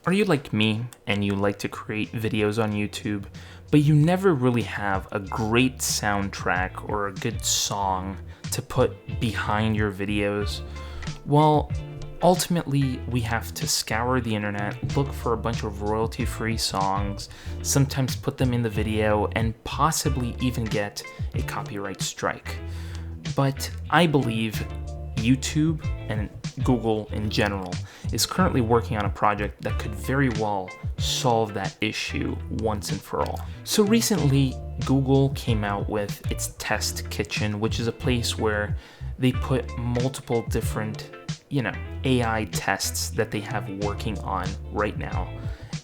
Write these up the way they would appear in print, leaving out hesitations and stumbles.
Are you like me and you like to create videos on YouTube, but you never really have a great soundtrack or a good song to put behind your videos? Well, ultimately, we have to scour the internet, look for a bunch of royalty-free songs, sometimes put them in the video, and possibly even get a copyright strike. But I believe YouTube and Google in general is currently working on a project that could very well solve that issue once and for all. So recently, Google came out with its Test Kitchen, which is a place where they put multiple different, AI tests that they have working on right now.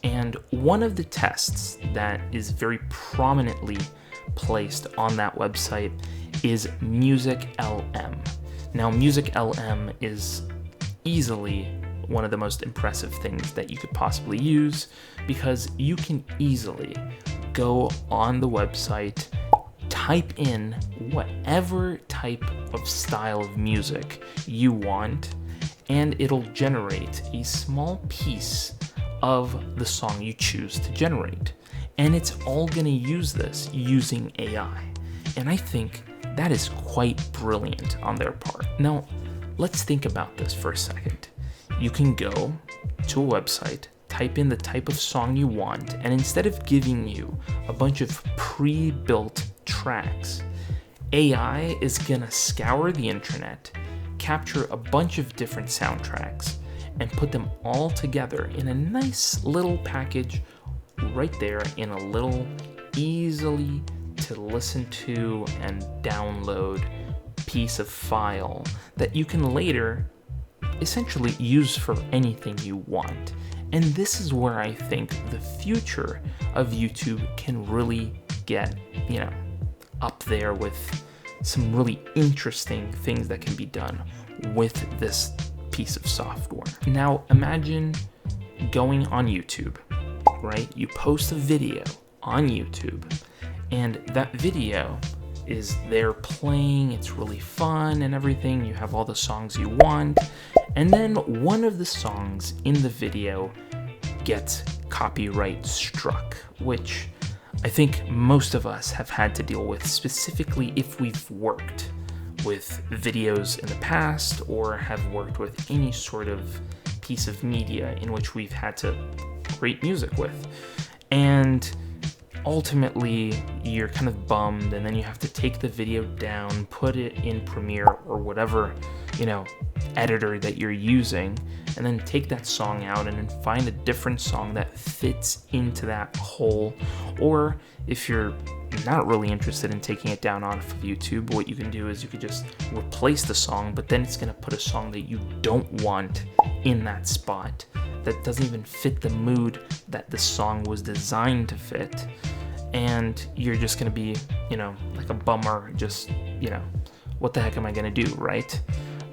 And one of the tests that is very prominently placed on that website is MusicLM. Now, MusicLM is easily one of the most impressive things that you could possibly use because you can easily go on the website, type in whatever type of style of music you want, and it'll generate a small piece of the song you choose to generate. And it's all going to use this using AI. And I think that is quite brilliant on their part. Now, let's think about this for a second. You can go to a website, type in the type of song you want, and instead of giving you a bunch of pre-built tracks, AI is gonna scour the internet, capture a bunch of different soundtracks, and put them all together in a nice little package right there in a little easily to listen to and download piece of file that you can later essentially use for anything you want. And this is where I think the future of YouTube can really get, up there with some really interesting things that can be done with this piece of software. Now, imagine going on YouTube, right? You post a video on YouTube, and that video is there playing, it's really fun and everything, you have all the songs you want, and then one of the songs in the video gets copyright struck, which I think most of us have had to deal with, specifically if we've worked with videos in the past or have worked with any sort of piece of media in which we've had to create music with. And ultimately, you're kind of bummed, and then you have to take the video down, put it in Premiere or whatever, editor that you're using, and then take that song out and then find a different song that fits into that hole. Or if you're not really interested in taking it down off of YouTube, what you can do is you could just replace the song, but then it's going to put a song that you don't want in that spot, that doesn't even fit the mood that the song was designed to fit. And you're just going to be, like a bummer, just, what the heck am I going to do, right?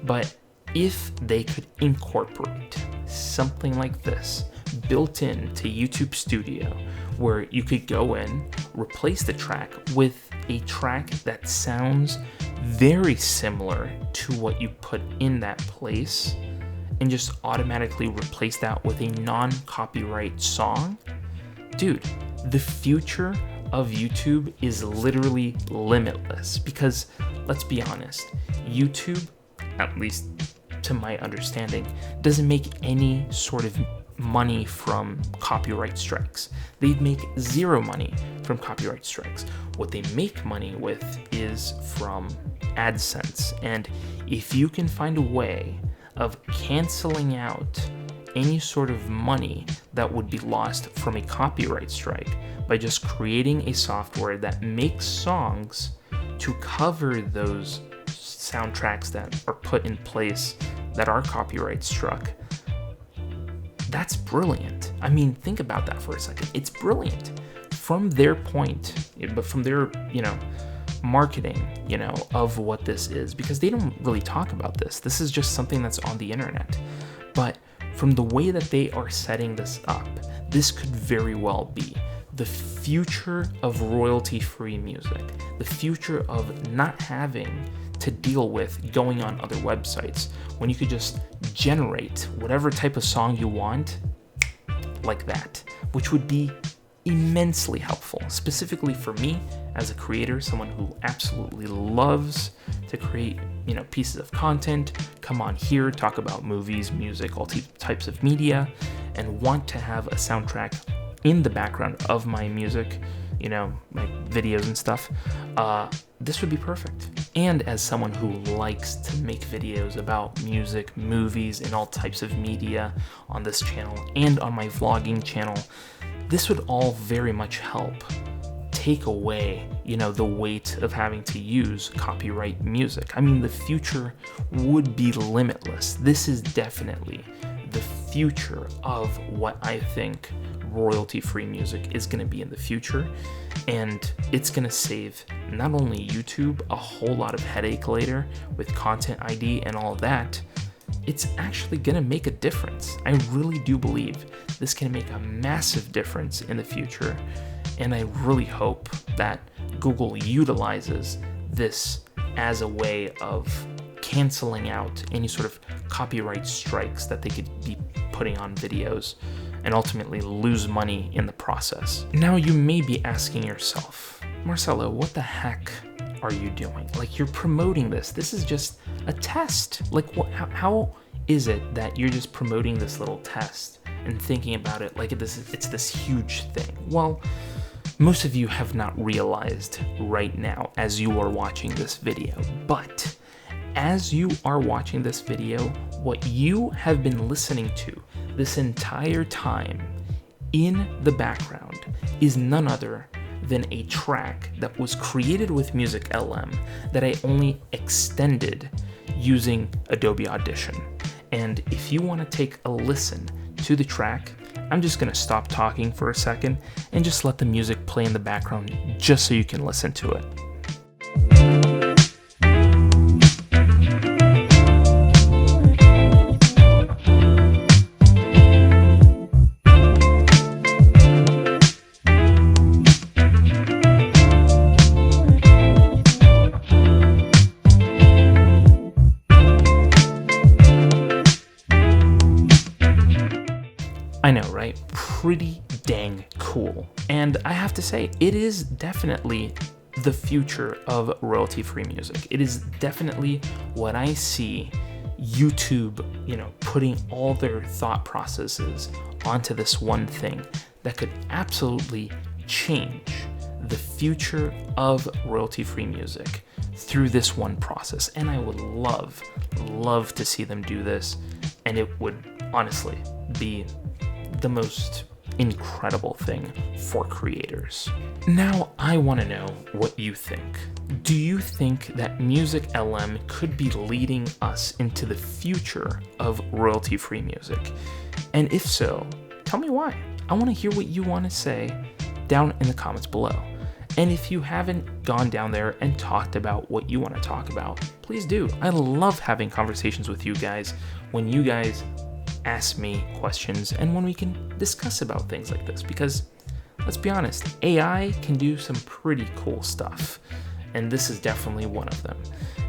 But if they could incorporate something like this built into YouTube Studio, where you could go in, replace the track with a track that sounds very similar to what you put in that place, and just automatically replace that with a non-copyright song, dude, the future of YouTube is literally limitless. Because let's be honest, YouTube, at least to my understanding, doesn't make any sort of money from copyright strikes. They make zero money from copyright strikes. What they make money with is from AdSense. And if you can find a way of canceling out any sort of money that would be lost from a copyright strike by just creating a software that makes songs to cover those soundtracks that are put in place that are copyright struck, that's brilliant. I mean, think about that for a second. It's brilliant from their point, but from their, marketing, of what this is, because they don't really talk about this. This is just something that's on the internet. But from the way that they are setting this up, this could very well be the future of royalty-free music, the future of not having to deal with going on other websites, when you could just generate whatever type of song you want like that, which would be immensely helpful, specifically for me as a creator, someone who absolutely loves to create, pieces of content, come on here, talk about movies, music, all types of media, and want to have a soundtrack in the background of my music, my videos and stuff. This would be perfect. And as someone who likes to make videos about music, movies, and all types of media on this channel and on my vlogging channel, this would all very much help take away, the weight of having to use copyright music. I mean, the future would be limitless. This is definitely the future of what I think royalty-free music is going to be in the future, and it's going to save not only YouTube a whole lot of headache later with Content ID and all that, it's actually going to make a difference. I really do believe this can make a massive difference in the future, and I really hope that Google utilizes this as a way of canceling out any sort of copyright strikes that they could be putting on videos and ultimately lose money in the process. Now you may be asking yourself, Marcelo, what the heck are you doing? Like, you're promoting this. This is just a test. Like, how is it that you're just promoting this little test and thinking about it like it's this huge thing? Well, most of you have not realized right now as you are watching this video, but as you are watching this video, what you have been listening to this entire time in the background is none other than a track that was created with MusicLM that I only extended using Adobe Audition. And if you want to take a listen to the track, I'm just going to stop talking for a second and just let the music play in the background just so you can listen to it. I know, right? Pretty dang cool. And I have to say, it is definitely the future of royalty-free music. It is definitely what I see YouTube, putting all their thought processes onto this one thing that could absolutely change the future of royalty-free music through this one process. And I would love to see them do this. And it would honestly be the most incredible thing for creators. Now, I want to know what you think. Do you think that MusicLM could be leading us into the future of royalty-free music? And if so, tell me why. I want to hear what you want to say down in the comments below. And if you haven't gone down there and talked about what you want to talk about, please do. I love having conversations with you guys when you guys ask me questions and when we can discuss about things like this, because let's be honest, AI can do some pretty cool stuff, and this is definitely one of them.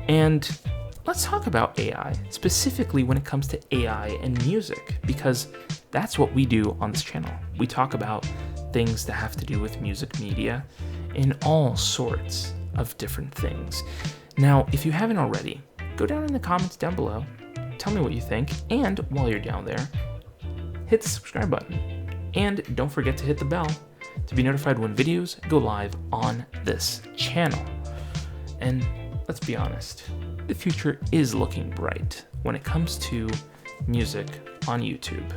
And let's talk about AI, specifically when it comes to AI and music, because that's what we do on this channel. We talk about things that have to do with music media in all sorts of different things. Now, if you haven't already, go down in the comments down below, tell me what you think, and while you're down there, hit the subscribe button. And don't forget to hit the bell to be notified when videos go live on this channel. And let's be honest, the future is looking bright when it comes to music on YouTube.